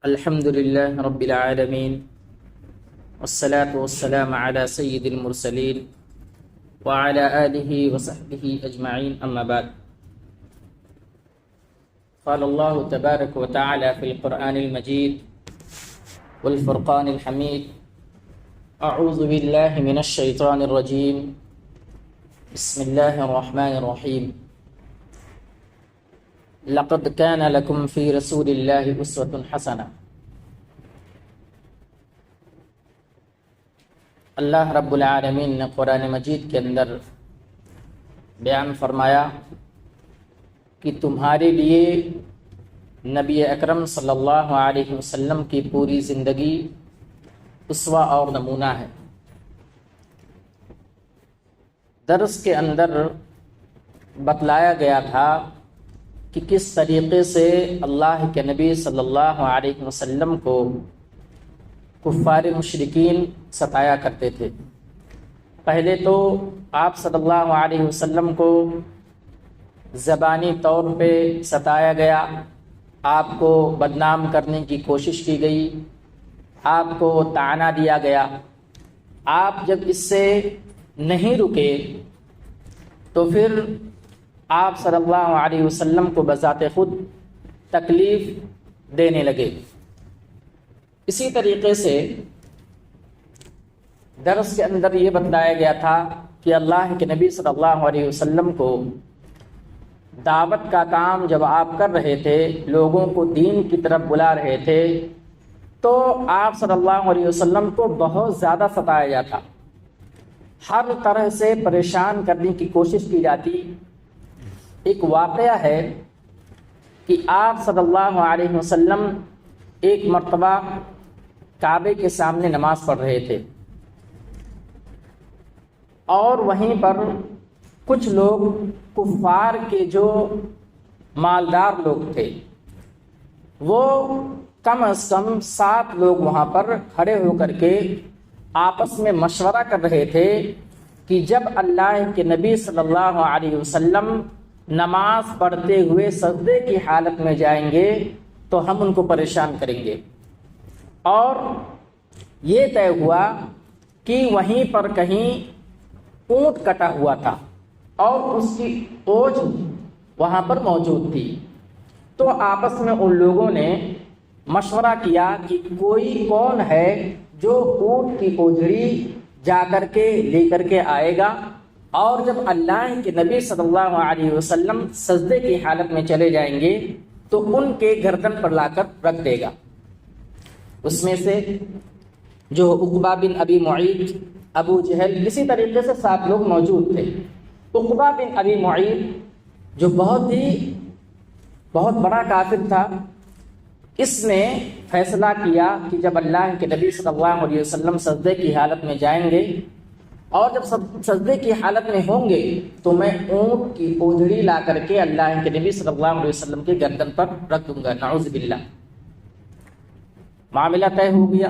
الحمد لله رب العالمين والصلاة والسلام على سيد المرسلين وعلى آله وصحبه أجمعين أما بعد قال الله تبارك وتعالى في القرآن المجيد والفرقان الحميد أعوذ بالله من الشيطان الرجيم بسم الله الرحمن الرحيم لقد كان لكم في رسول الله أسوة حسنة۔ اللہ رب العالمین نے قرآن مجید کے اندر بیان فرمایا کہ تمہارے لیے نبی اکرم صلی اللہ علیہ وسلم کی پوری زندگی اسوہ اور نمونہ ہے۔ درس کے اندر بتلایا گیا تھا کہ کس طریقے سے اللہ کے نبی صلی اللہ علیہ وسلم کو کفار مشرکین ستایا کرتے تھے۔ پہلے تو آپ صلی اللہ علیہ وسلم کو زبانی طور پہ ستایا گیا، آپ کو بدنام کرنے کی کوشش کی گئی، آپ کو طعنہ دیا گیا۔ آپ جب اس سے نہیں رکے تو پھر آپ صلی اللہ علیہ وسلم کو بذات خود تکلیف دینے لگے۔ اسی طریقے سے درس کے اندر یہ بتلایا گیا تھا کہ اللہ کے نبی صلی اللہ علیہ وسلم کو دعوت کا کام جب آپ کر رہے تھے، لوگوں کو دین کی طرف بلا رہے تھے، تو آپ صلی اللہ علیہ وسلم کو بہت زیادہ ستایا جاتا، ہر طرح سے پریشان کرنے کی کوشش کی جاتی۔ ایک واقعہ ہے کہ آپ صلی اللہ علیہ وسلم ایک مرتبہ کعبے کے سامنے نماز پڑھ رہے تھے، اور وہیں پر کچھ لوگ کفار کے جو مالدار لوگ تھے، وہ کم از کم 7 لوگ وہاں پر کھڑے ہو کر کے آپس میں مشورہ کر رہے تھے کہ جب اللہ کے نبی صلی اللہ علیہ وسلم نماز پڑھتے ہوئے سجدے کی حالت میں جائیں گے تو ہم ان کو پریشان کریں گے۔ اور یہ طے ہوا کہ وہیں پر کہیں اونٹ کٹا ہوا تھا اور اس کی اوج وہاں پر موجود تھی، تو آپس میں ان لوگوں نے مشورہ کیا کہ کوئی کون ہے جو اونٹ کی اوجڑی جا کر کے لے کر کے آئے گا، اور جب اللہ کے نبی صلی اللہ علیہ وسلم سجدے کی حالت میں چلے جائیں گے تو ان کے گردن پر لا کر رکھ دے گا۔ اس میں سے جو عقبہ بن ابی معیط، ابو جہل، اسی طریقے سے 7 لوگ موجود تھے۔ عقبہ بن ابی معیط جو بہت بڑا کافر تھا، اس نے فیصلہ کیا کہ جب اللہ کے نبی صلی اللہ علیہ وسلم سجدے کی حالت میں جائیں گے اور جب سجدے کی حالت میں ہوں گے تو میں اونٹ کی اوجڑی لا کر کے اللہ کے نبی صلی اللہ علیہ وسلم کے گردن پر رکھ دوں گا۔ نعوذ باللہ۔ معاملہ طے ہو گیا،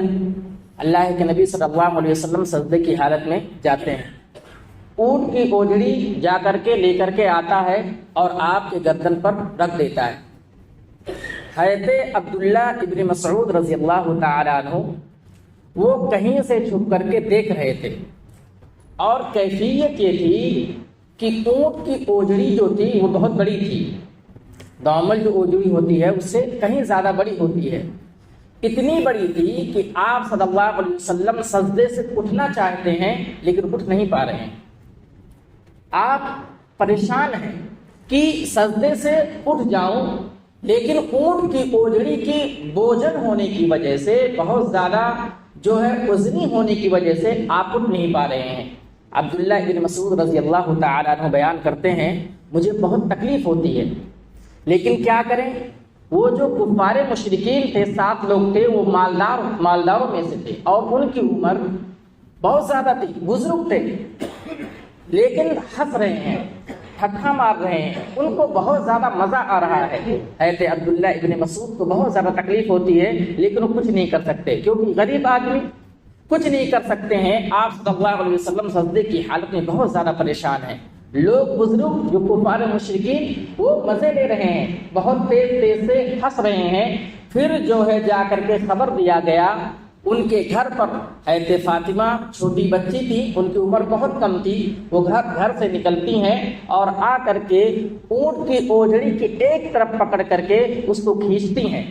اللہ کے نبی صلی اللہ علیہ وسلم سجدے کی حالت میں جاتے ہیں، اونٹ کی اوجڑی جا کر کے لے کر کے آتا ہے اور آپ کے گردن پر رکھ دیتا ہے۔ حضرت عبداللہ ابن مسعود رضی اللہ تعالی عنہ وہ کہیں سے چھپ کر کے دیکھ رہے تھے، اور کیفیت یہ تھی کہ اونٹ کی اوجڑی جو تھی وہ بہت بڑی تھی، نارمل جو اوجڑی ہوتی ہے اس سے کہیں زیادہ بڑی ہوتی ہے، اتنی بڑی تھی کہ آپ صلی اللہ علیہ وسلم سجدے سے اٹھنا چاہتے ہیں لیکن اٹھ نہیں پا رہے ہیں۔ آپ پریشان ہیں کہ سجدے سے اٹھ جاؤں، لیکن اونٹ کی اوجڑی کی بوجھل ہونے کی وجہ سے، بہت زیادہ جو ہے وزنی ہونے کی وجہ سے آپ اٹھ نہیں پا رہے ہیں۔ عبداللہ ابن مسعود رضی اللہ تعالیٰ عنہ بیان کرتے ہیں مجھے بہت تکلیف ہوتی ہے، لیکن کیا کریں، وہ جو کفار مشرکین تھے 7 لوگ تھے، وہ مالداروں میں سے تھے، اور ان کی عمر بہت زیادہ تھی، بزرگ تھے، لیکن ہنس رہے ہیں، ٹھٹھا مار رہے ہیں، ان کو بہت زیادہ مزہ آ رہا ہے۔ حضرت عبداللہ ابن مسعود کو بہت زیادہ تکلیف ہوتی ہے، لیکن وہ کچھ نہیں کر سکتے، کیونکہ غریب آدمی کچھ نہیں کر سکتے ہیں۔ آپ صلی اللہ علیہ وسلم سجدے کی حالت میں بہت زیادہ پریشان ہیں، لوگ بزرگ جو کفار مشرکین وہ مزے لے رہے ہیں، بہت تیز تیز سے ہنس رہے ہیں۔ پھر جو ہے جا کر کے خبر دیا گیا ان کے گھر پر، حضرت فاطمہ چھوٹی بچی تھی، ان کی عمر بہت کم تھی، وہ گھر سے نکلتی ہیں اور آ کر کے اونٹ کی اوجڑی کی ایک طرف پکڑ کر کے اس کو کھینچتی ہیں۔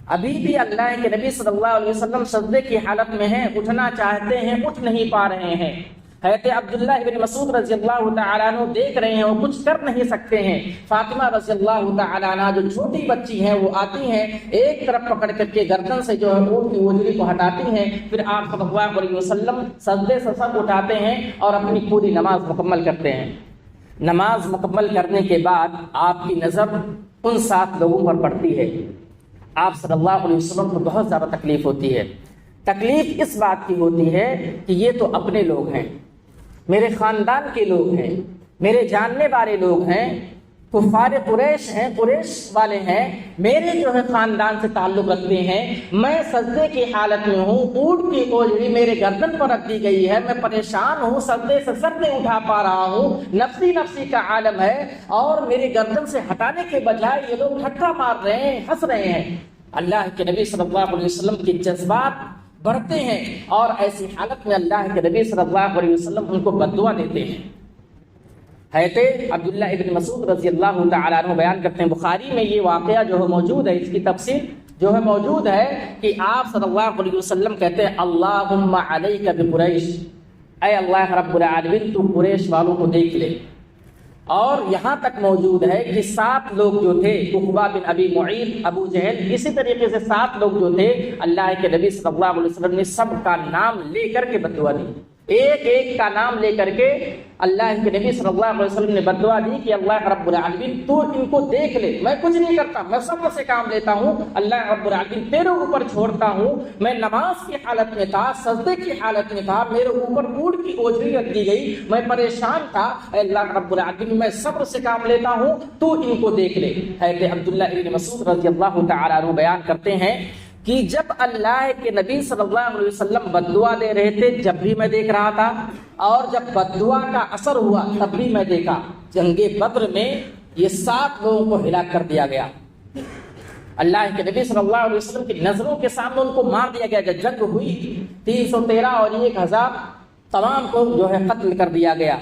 ابھی بھی اللہ کے نبی صلی اللہ علیہ وسلم سجدے کی حالت میں ہیں، اٹھنا چاہتے ہیں، اٹھ نہیں پا رہے ہیں۔ حضرت عبداللہ ابن مسعود رضی اللہ تعالیٰ عنہ دیکھ رہے ہیں، وہ کچھ کر نہیں سکتے ہیں۔ فاطمہ رضی اللہ تعالیٰ عنہ جو چھوٹی بچی ہیں وہ آتی ہیں، ایک طرف پکڑ کر کے گردن سے جو ہے اونٹ کی اوجڑی کو ہٹاتی ہیں، پھر آپ صلی اللہ علیہ وسلم سجدے سے سر اٹھاتے ہیں اور اپنی پوری نماز مکمل کرتے ہیں۔ نماز مکمل کرنے کے بعد آپ کی نظر ان 7 لوگوں پر پڑتی ہے۔ آپ صلی اللہ علیہ وسلم کو بہت زیادہ تکلیف ہوتی ہے۔ تکلیف اس بات کی ہوتی ہے کہ یہ تو اپنے لوگ ہیں، میرے خاندان کے لوگ ہیں، میرے جاننے والے لوگ ہیں، کفار قریش ہیں، قریش والے ہیں، میرے جو ہے خاندان سے تعلق رکھتے ہیں، میں سجدے کی حالت میں ہوں، اونٹ کی اوجڑی میرے گردن پر رکھ دی گئی ہے، میں پریشان ہوں، سجدے سے سر نہیں اٹھا پا رہا ہوں، نفسی نفسی کا عالم ہے، اور میرے گردن سے ہٹانے کے بجائے یہ لوگ ٹھٹھا مار رہے ہیں، ہنس رہے ہیں۔ اللہ کے نبی صلی اللہ علیہ وسلم کے جذبات بڑھتے ہیں اور ایسی حالت میں اللہ کے نبی صلی اللہ علیہ وسلم ان کو بد دعا دیتے ہیں۔ حضرت عبداللہ ابن مسعود رضی اللہ تعالیٰ عنہ بیان کرتے ہیں، بخاری میں یہ واقعہ جو ہے موجود ہے، اس کی تفسیر جو ہے موجود ہے کہ آپ صلی اللہ علیہ وسلم کہتے ہیں اللہم علیک بقریش، اے اللہ رب العالمین تو قریش والوں کو دیکھ لے۔ اور یہاں تک موجود ہے کہ 7 لوگ جو تھے، عقبہ بن ابی معیط، ابو جہل، اسی طریقے سے 7 لوگ جو تھے، اللہ کے نبی صلی اللہ علیہ وسلم نے سب کا نام لے کر کے بد دعا دی، ایک ایک کا نام لے کر کے اللہ کے نبی صلی اللہ علیہ وسلم نے بد دعا دی کہ اللہ رب العالمین تو ان کو دیکھ لے، میں کچھ نہیں کرتا، میں صبر سے کام لیتا ہوں، اللہ رب العالمین تیرے اوپر چھوڑتا ہوں، میں نماز کی حالت میں تھا، سجدے کی حالت میں تھا، میرے اوپر اونٹ کی اوجڑی رکھ دی گئی، میں پریشان تھا، اے اللہ رب العالمین میں صبر سے کام لیتا ہوں، تو ان کو دیکھ لے۔ حضرت عبداللہ ابن مسعود رضی اللہ تعالیٰ عنہ بیان کرتے ہیں کہ جب اللہ کے نبی صلی اللہ علیہ وسلم بد دعا دے رہے تھے جب بھی میں دیکھ رہا تھا، اور جب بد دعا کا اثر ہوا تب بھی میں دیکھا۔ جنگ بدر میں یہ 7 لوگوں کو ہلاک کر دیا گیا، اللہ کے نبی صلی اللہ علیہ وسلم کی نظروں کے سامنے ان کو مار دیا گیا۔ جب جنگ ہوئی 313 اور 1000 تمام کو جو ہے قتل کر دیا گیا۔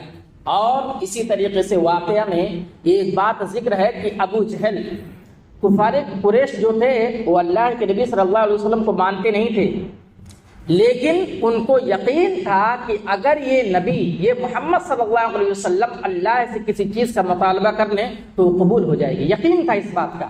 اور اسی طریقے سے واقعہ میں ایک بات ذکر ہے کہ ابو جہل، کفار قریش جو تھے وہ اللہ کے نبی صلی اللہ علیہ وسلم کو مانتے نہیں تھے، لیکن ان کو یقین تھا کہ اگر یہ نبی، یہ محمد صلی اللہ علیہ وسلم اللہ سے کسی چیز کا مطالبہ کر لیں تو قبول ہو جائے گی، یقین تھا اس بات کا۔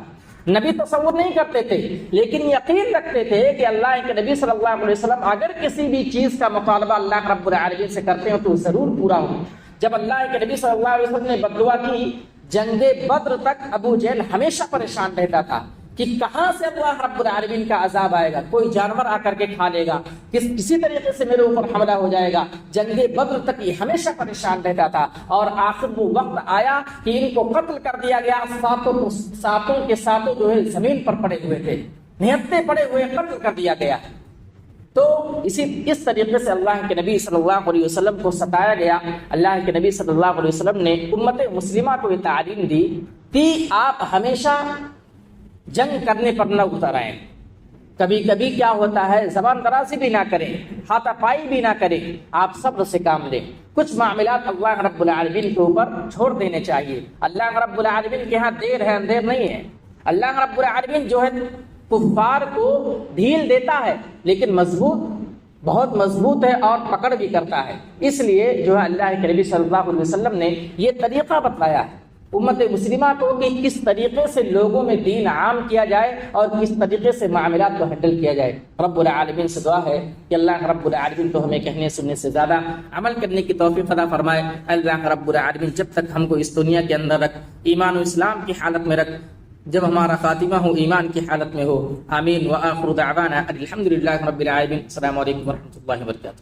نبی تصور نہیں کرتے تھے لیکن یقین رکھتے تھے کہ اللہ کے نبی صلی اللہ علیہ وسلم اگر کسی بھی چیز کا مطالبہ اللہ رب العالمین سے کرتے ہیں تو ضرور پورا ہو۔ جب اللہ کے نبی صلی اللہ علیہ وسلم نے بد دعا کی، جنگ بدر تک ابو جہل ہمیشہ پریشان رہتا تھا کہ کہاں سے اللہ رب العالمین کا عذاب آئے گا، کوئی جانور آ کر کے کھا لے گا، کسی طریقے سے میرے اوپر حملہ ہو جائے گا۔ جنگ بدر تک یہ ہمیشہ پریشان رہتا تھا، اور آخر وہ وقت آیا کہ ان کو قتل کر دیا گیا۔ 7 کے 7 جو ہے زمین پر پڑے ہوئے تھے، نہتے پڑے ہوئے، قتل کر دیا گیا۔ تو اس طریقے سے اللہ کے نبی صلی اللہ علیہ وسلم کو ستایا گیا۔ اللہ کے نبی صلی اللہ علیہ وسلم نے امت مسلمہ کو یہ تعلیم دی کہ آپ ہمیشہ جنگ کرنے پر نہ اتر آئیں، کبھی کبھی کیا ہوتا ہے زبان درازی بھی نہ کریں، ہاتھا پائی بھی نہ کریں، آپ صبر سے کام لیں۔ کچھ معاملات اللہ رب العالمین کے اوپر چھوڑ دینے چاہیے۔ اللہ رب العالمین کے ہاں دیر ہے اندھیر نہیں ہے۔ اللہ رب العالمین جو ہے کفار کو ڈھیل دیتا ہے لیکن بہت مضبوط ہے اور پکڑ بھی کرتا ہے۔ اس لیے جو ہے اللہ کے نبی صلی اللہ علیہ وسلم نے یہ طریقہ بتلایا ہے امت مسلمہ کو کہ کس طریقے سے لوگوں میں دین عام کیا جائے اور کس طریقے سے معاملات کو ہینڈل کیا جائے۔ رب العالمین سے دعا ہے کہ اللہ رب العالمین تو ہمیں کہنے سننے سے زیادہ عمل کرنے کی توفیق عطا فرمائے۔ اللہ رب العالمین جب تک ہم کو اس دنیا کے اندر رکھ، ایمان و اسلام کی حالت میں رکھ، جب ہمارا خاتمہ ہو ایمان کی حالت میں ہو۔ آمین۔ وآخر دعوانا الحمدللہ رب العالمین۔ السلام علیکم ورحمۃ اللہ وبرکاتہ۔